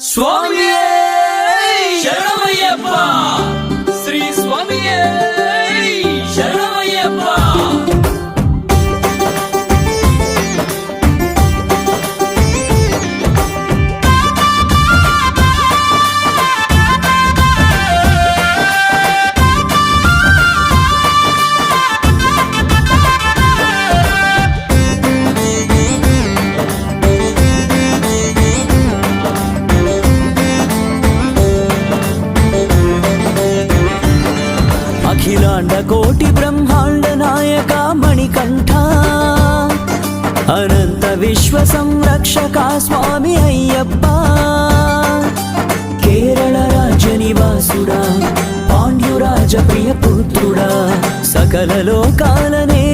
స్వామియే శరణమయ్యప్ప శ్రీ స్వామియే శరణమయ్యప్ప అఖిలాండ కోటి బ్రహ్మాండ నాయక మణికంఠ అనంత విశ్వ సంరక్షక స్వామి అయ్యప్ప కేరళ రాజ్య నివాసుడా పాండ్యురాజ ప్రియ పుత్రుడా సకల లోకాలనే